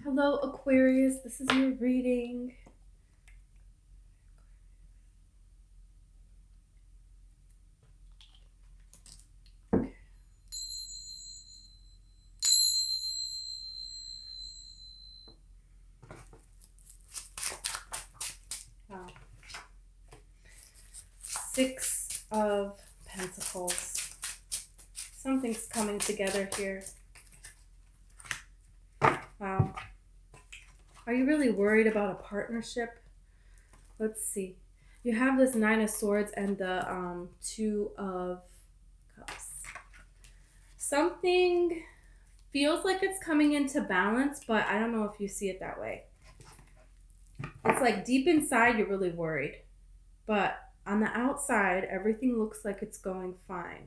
Hello, Aquarius. This is your reading. Wow. Six of Pentacles. Something's coming together here. Wow. Are you really worried about a partnership? Let's see. You have this Nine of Swords and the Two of Cups. Something feels like it's coming into balance, but I don't know if you see it that way. It's like deep inside you're really worried, but on the outside everything looks like it's going fine.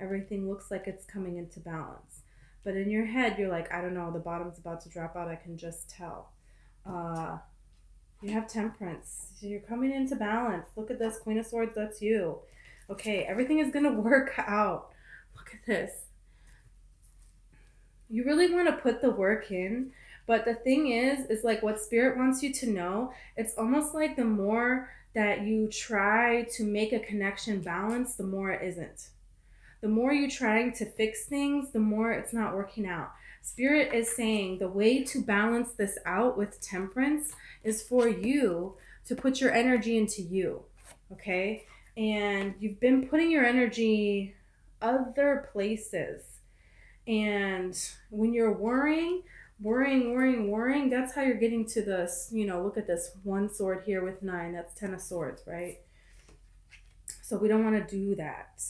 Everything looks like it's coming into balance. But in your head you're like, I don't know, the bottom's about to drop out, I can just tell. You have Temperance. You're coming into balance. Look at this, Queen of Swords, that's you. Okay, everything is gonna work out. Look at this. You really want to put the work in, but the thing is like what Spirit wants you to know, it's almost like the more that you try to make a connection balance, the more it isn't. The more you're trying to fix things, the more it's not working out. Spirit is saying the way to balance this out with Temperance is for you to put your energy into you, okay? And you've been putting your energy other places. And when you're worrying, that's how you're getting to this, look at this one sword here with 9, that's 10 of Swords, right? So we don't want to do that.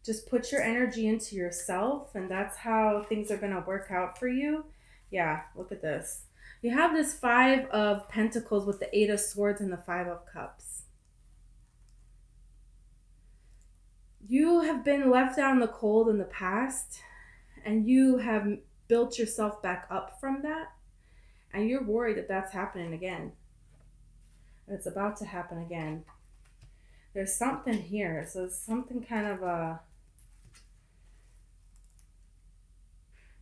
Just put your energy into yourself, and that's how things are going to work out for you. Yeah, look at this. You have this 5 of Pentacles with the 8 of Swords and the 5 of Cups. You have been left out in the cold in the past, and you have built yourself back up from that, and you're worried that that's happening again. It's about to happen again. There's something here. So it's something kind of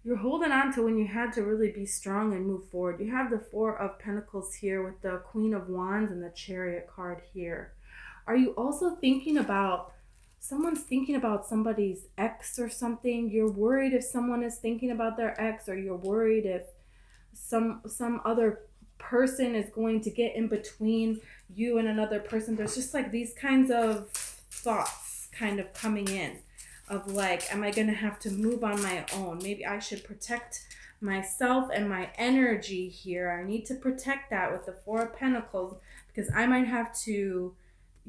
you're holding on to when you had to really be strong and move forward. You have the 4 of Pentacles here with the Queen of Wands and the Chariot card here. Are you also thinking about someone's thinking about somebody's ex or something? You're worried if someone is thinking about their ex, or you're worried if some other person is going to get in between you and another person. There's just like these kinds of thoughts kind of coming in of like, am I going to have to move on my own? Maybe I should protect myself and my energy here. I need to protect that with the 4 of Pentacles, because I might have to,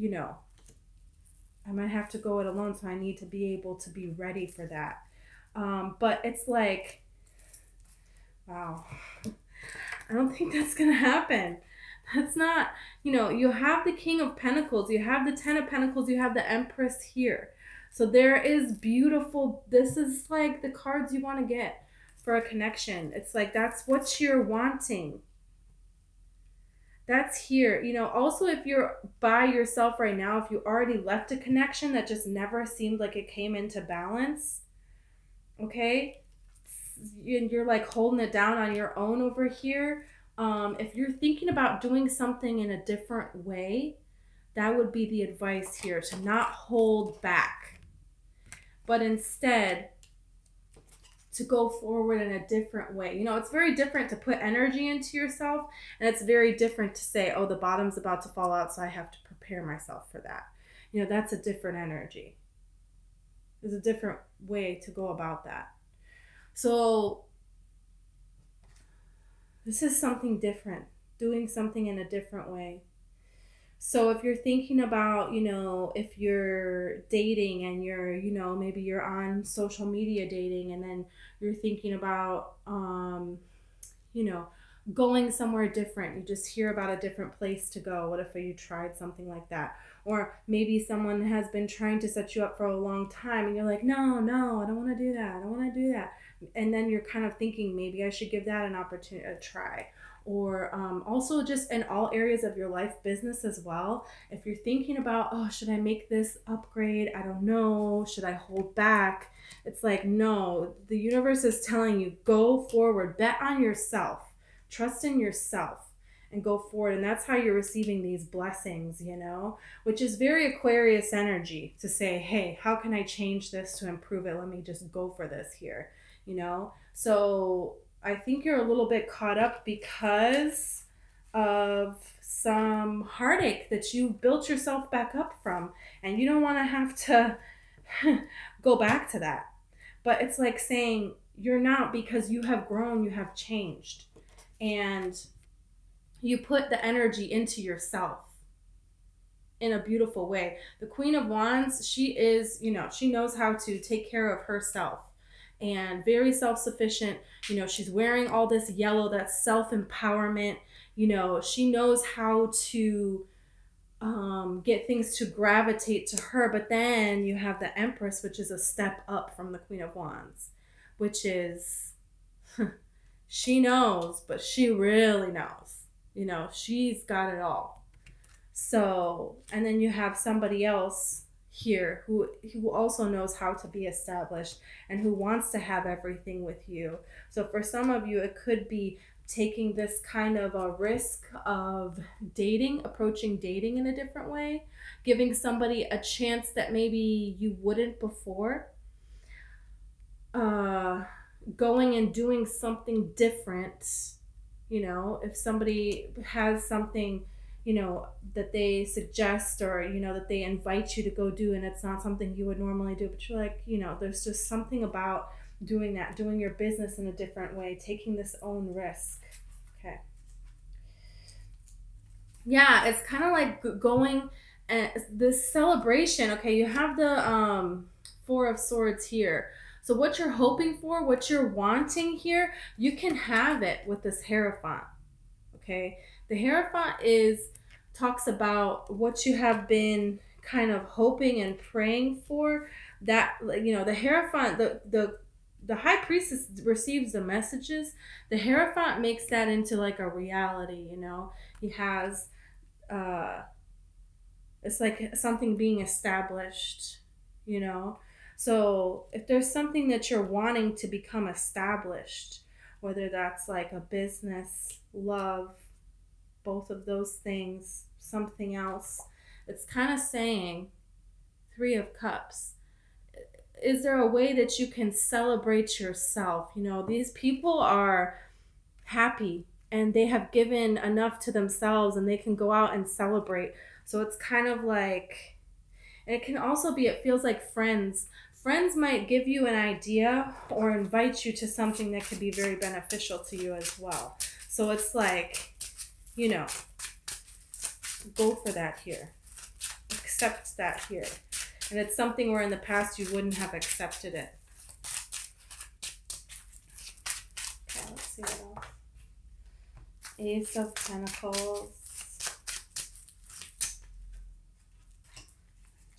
I might have to go it alone, so I need to be able to be ready for that. But it's like, wow, I don't think that's going to happen. That's not, you have the King of Pentacles, you have the 10 of Pentacles, you have the Empress here. So there is beautiful, this is like the cards you want to get for a connection. It's like, that's what you're wanting. That's here. Also, if you're by yourself right now, if you already left a connection that just never seemed like it came into balance, okay, and you're like holding it down on your own over here, if you're thinking about doing something in a different way, that would be the advice here, to not hold back, but instead to go forward in a different way. It's very different to put energy into yourself, and it's very different to say, oh, the bottom's about to fall out, so I have to prepare myself for that. That's a different energy. There's a different way to go about that. So this is something different, doing something in a different way. So if you're thinking about, if you're dating and you're, maybe you're on social media dating, and then you're thinking about, going somewhere different. You just hear about a different place to go. What if you tried something like that? Or maybe someone has been trying to set you up for a long time, and you're like, no, I don't want to do that. I don't want to do that. And then you're kind of thinking, maybe I should give that an opportunity, a try. Or also just in all areas of your life, business as well. If you're thinking about, oh, should I make this upgrade? I don't know. Should I hold back? It's like, no, the universe is telling you, go forward, bet on yourself. Trust in yourself and go forward. And that's how you're receiving these blessings, you know, which is very Aquarius energy to say, hey, how can I change this to improve it? Let me just go for this here, you know? So I think you're a little bit caught up because of some heartache that you built yourself back up from, and you don't want to have to go back to that. But it's like saying you're not, because you have grown, you have changed, and you put the energy into yourself in a beautiful way. The Queen of Wands, she is, you know, she knows how to take care of herself and very self-sufficient. You know, she's wearing all this yellow, that's self-empowerment. You know, she knows how to get things to gravitate to her. But then you have the Empress, which is a step up from the Queen of Wands, which is she knows, but she really knows. You know, she's got it all. So, and then you have somebody else here who also knows how to be established and who wants to have everything with you. So for some of you, it could be taking this kind of a risk of dating, approaching dating in a different way, giving somebody a chance that maybe you wouldn't before, going and doing something different. You know, if somebody has something, you know, that they suggest, or, you know, that they invite you to go do, and it's not something you would normally do, but you're like, you know, there's just something about doing that, doing your business in a different way, taking this own risk. Okay. Yeah, it's kind of like going and this celebration. Okay, you have the Four of Swords here. So what you're hoping for, what you're wanting here, you can have it with this Hierophant. Okay, the Hierophant talks about what you have been kind of hoping and praying for. That, you know, the Hierophant, the High Priestess receives the messages. The Hierophant makes that into like a reality. You know, he has it's like something being established. You know, so if there's something that you're wanting to become established, whether that's like a business, love, both of those things, something else, it's kind of saying, Three of Cups. Is there a way that you can celebrate yourself? You know, these people are happy and they have given enough to themselves and they can go out and celebrate. So it's kind of like, and it can also be, it feels like friends. Friends might give you an idea or invite you to something that could be very beneficial to you as well. So it's like, you know, go for that here. Accept that here. And it's something where in the past you wouldn't have accepted it. Okay, let's see what else. Ace of Pentacles.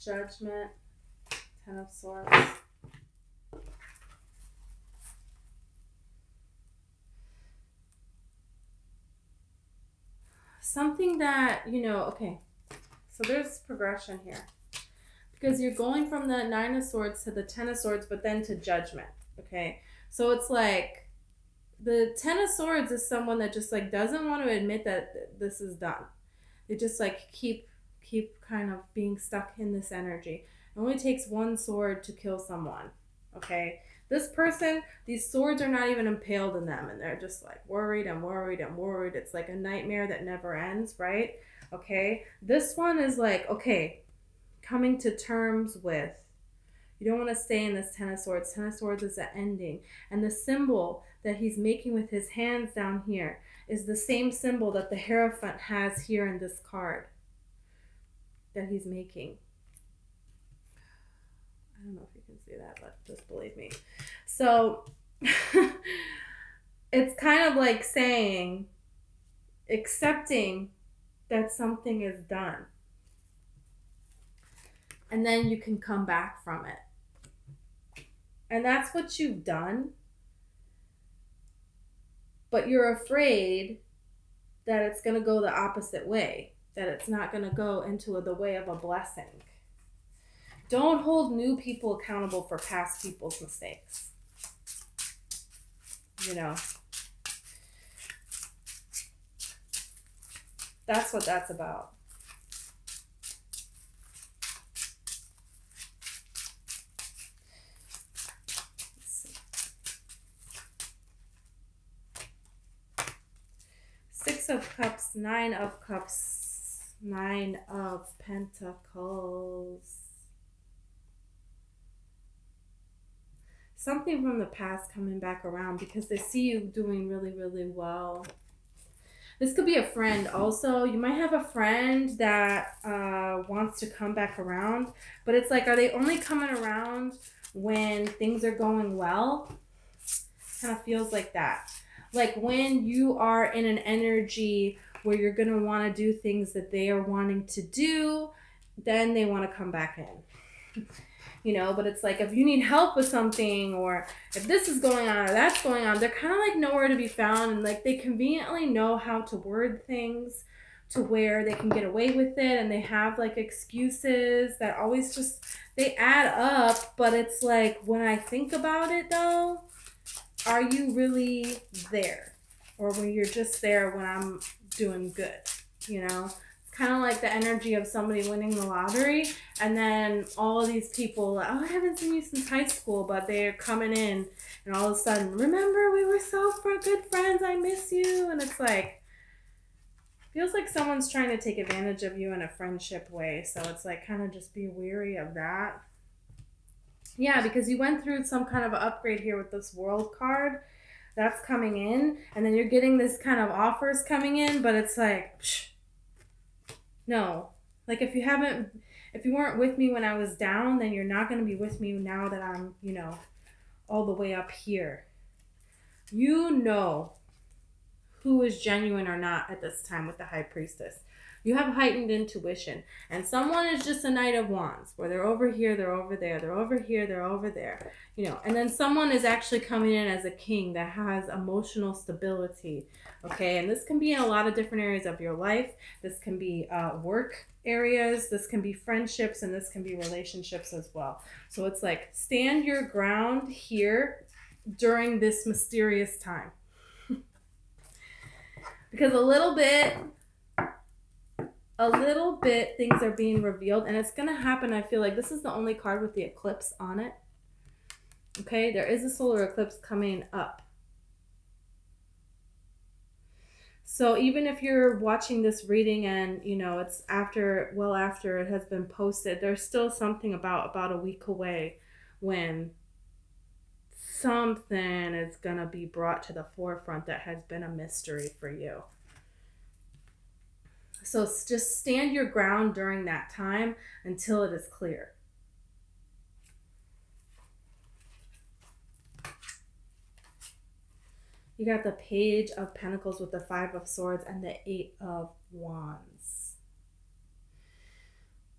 Judgment. Ten of Swords. Something that, you know, okay, so there's progression here. Because you're going from the Nine of Swords to the Ten of Swords, but then to Judgment, okay? So it's like, the Ten of Swords is someone that just like doesn't want to admit that this is done. They just like keep kind of being stuck in this energy. It only takes one sword to kill someone, okay? This person, these swords are not even impaled in them, and they're just like worried and worried and worried. It's like a nightmare that never ends, right? Okay, this one is like, okay, coming to terms with, you don't want to stay in this Ten of Swords. Ten of Swords is the ending. And the symbol that he's making with his hands down here is the same symbol that the Hierophant has here in this card that he's making. I don't know if you can see that, but just believe me. So it's kind of like saying, accepting that something is done. And then you can come back from it. And that's what you've done. But you're afraid that it's going to go the opposite way, that it's not going to go into the way of a blessing. Don't hold new people accountable for past people's mistakes. You know, That's what that's about. Six of Cups, Nine of Cups, Nine of Pentacles. Something from the past coming back around because they see you doing really, really well. This could be a friend also. You might have a friend that wants to come back around, but it's like, are they only coming around when things are going well? Kind of feels like that. Like when you are in an energy where you're going to want to do things that they are wanting to do, then they want to come back in. You know, but it's like if you need help with something, or if this is going on or that's going on, they're kind of like nowhere to be found, and like they conveniently know how to word things to where they can get away with it, and they have like excuses that always just, they add up. But it's like, when I think about it though, are you really there? Or when you're just there when I'm doing good, you know? Kind of like the energy of somebody winning the lottery, and then all of these people, oh, I haven't seen you since high school, but they're coming in, and all of a sudden, remember we were so good friends, I miss you. And it's like, feels like someone's trying to take advantage of you in a friendship way. So it's like, kind of just be wary of that. Yeah, because you went through some kind of upgrade here with this World card that's coming in, and then you're getting this kind of offers coming in, but it's like, no, like if you weren't with me when I was down, then you're not going to be with me now that I'm, you know, all the way up here. You know who is genuine or not at this time with the High Priestess. You have heightened intuition, and someone is just a Knight of Wands, where they're over here, they're over there, they're over here, they're over there, you know, and then someone is actually coming in as a king that has emotional stability, okay? And this can be in a lot of different areas of your life. This can be work areas, this can be friendships, and this can be relationships as well. So it's like, stand your ground here during this mysterious time. Because a little bit things are being revealed, and it's going to happen. I feel like this is the only card with the eclipse on it. Okay, there is a solar eclipse coming up. So even if you're watching this reading and, you know, it's after it has been posted, there's still something about a week away when something is going to be brought to the forefront that has been a mystery for you. So just stand your ground during that time until it is clear. You got the Page of Pentacles with the Five of Swords and the Eight of Wands.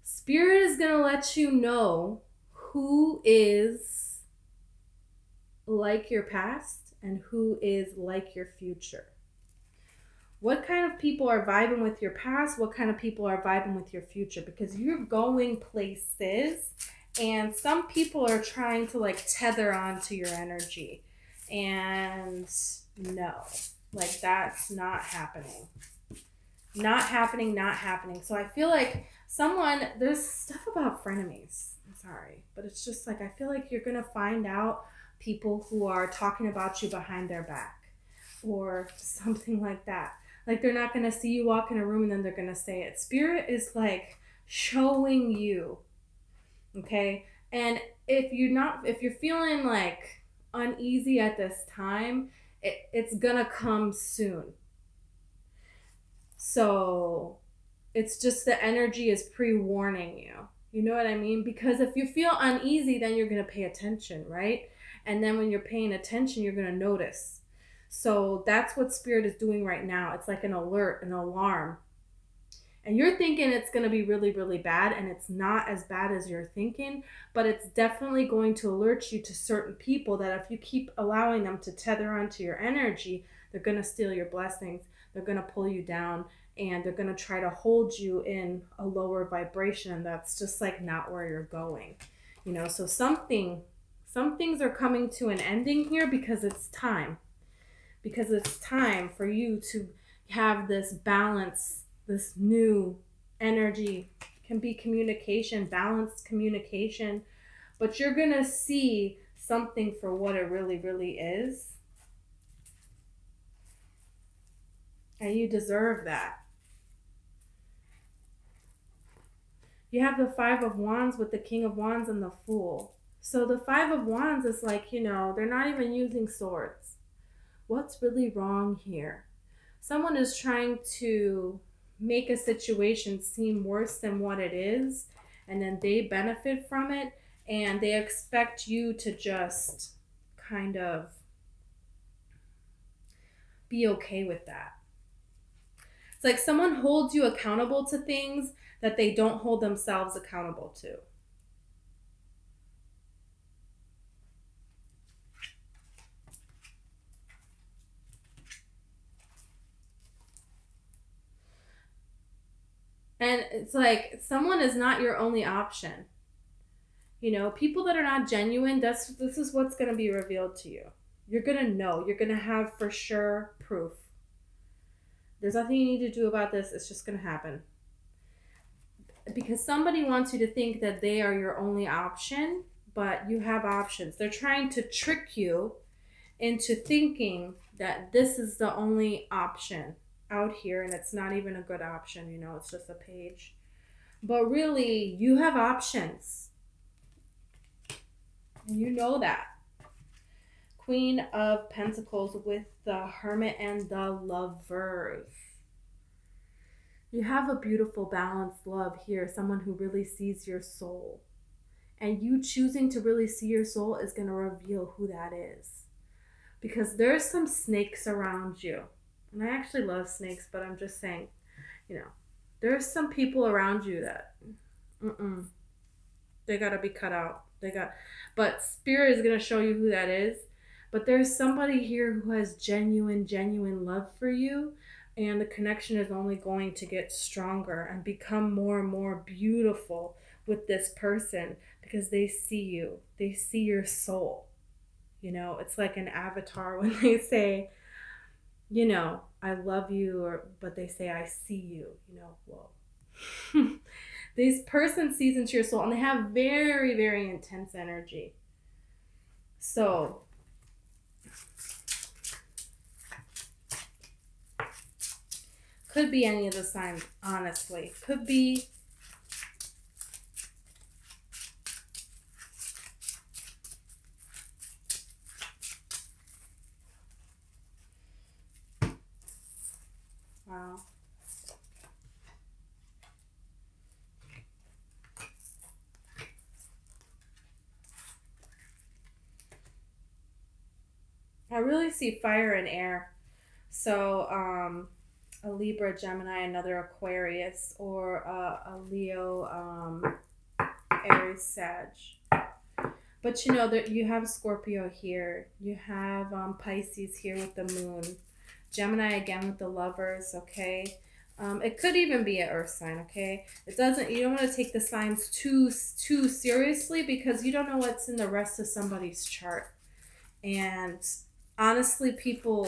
Spirit is going to let you know who is like your past and who is like your future. What kind of people are vibing with your past? What kind of people are vibing with your future? Because you're going places, and some people are trying to like tether onto your energy. And no, like that's not happening. Not happening. So I feel like there's stuff about frenemies. I'm sorry, but it's just like, I feel like you're going to find out people who are talking about you behind their back or something like that. Like they're not going to see you walk in a room and then they're going to say it. Spirit is like showing you. Okay. And if you're feeling like uneasy at this time, it's going to come soon. So it's just the energy is pre-warning you. You know what I mean? Because if you feel uneasy, then you're going to pay attention, right? And then when you're paying attention, you're going to notice. So that's what Spirit is doing right now. It's like an alert, an alarm. And you're thinking it's going to be really, really bad, and it's not as bad as you're thinking, but it's definitely going to alert you to certain people that if you keep allowing them to tether onto your energy, they're going to steal your blessings. They're going to pull you down, and they're going to try to hold you in a lower vibration, and that's just like not where you're going. You know, so some things are coming to an ending here because it's time. Because it's time for you to have this balance this new energy. Can be communication, balanced communication, but you're gonna see something for what it really, really is. And you deserve that. You have the Five of Wands with the King of Wands and the Fool. So the Five of Wands is like, they're not even using swords. What's really wrong here? Someone is trying to make a situation seem worse than what it is, and then they benefit from it, and they expect you to just kind of be okay with that. It's like someone holds you accountable to things that they don't hold themselves accountable to. And it's like someone is not your only option. People that are not genuine, this is what's going to be revealed to you. You're going to know. You're going to have for sure proof. There's nothing you need to do about this. It's just going to happen. Because somebody wants you to think that they are your only option, but you have options. They're trying to trick you into thinking that this is the only option out here, and it's not even a good option. It's just a page. But really, you have options. And you know that. Queen of Pentacles with the Hermit and the Lovers. You have a beautiful, balanced love here. Someone who really sees your soul. And you choosing to really see your soul is going to reveal who that is. Because there's some snakes around you. And I actually love snakes, but I'm just saying, there's some people around you that, they got to be cut out. But Spirit is going to show you who that is. But there's somebody here who has genuine love for you. And the connection is only going to get stronger and become more and more beautiful with this person because they see you. They see your soul. It's like an avatar when they say, I love you, but they say, I see you. Whoa. This person sees into your soul, and they have very, very intense energy. So, could be any of the signs, honestly. Could be. Wow. I really see fire and air. So, a Libra, Gemini, another Aquarius, or a Leo, Aries, Sag. But that you have Scorpio here. You have Pisces here with the moon. Gemini again with the Lovers, okay? It could even be an earth sign, okay? You don't want to take the signs too seriously because you don't know what's in the rest of somebody's chart. And honestly, people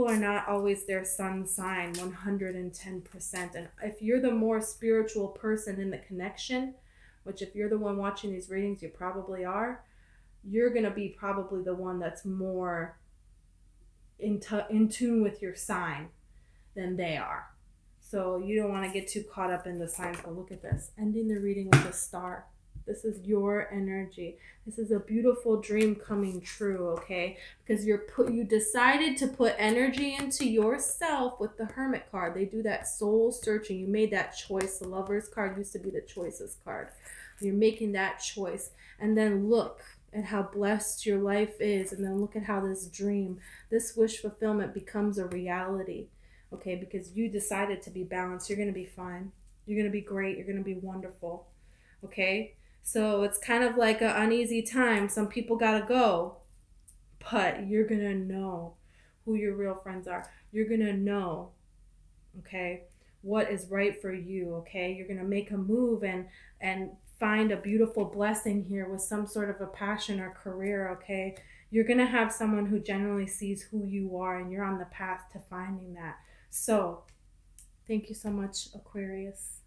are not always their sun sign 110%. And if you're the more spiritual person in the connection, which if you're the one watching these readings, you probably are, you're going to be probably the one that's more in tune with your sign than they are. So you don't want to get too caught up in the signs. But look at this. Ending the reading with a star. This is your energy. This is a beautiful dream coming true, okay? Because you decided to put energy into yourself with the Hermit card. They do that soul searching. You made that choice. The Lovers card used to be the choices card. You're making that choice. And then look at how blessed your life is. And then look at how this dream, this wish fulfillment becomes a reality, okay? Because you decided to be balanced. You're going to be fine. You're going to be great. You're going to be wonderful, okay? So it's kind of like an uneasy time. Some people gotta go, but you're gonna know who your real friends are. You're gonna know, okay, what is right for you, okay? You're gonna make a move and find a beautiful blessing here with some sort of a passion or career, okay? You're gonna have someone who genuinely sees who you are, and you're on the path to finding that. So Thank you so much, Aquarius.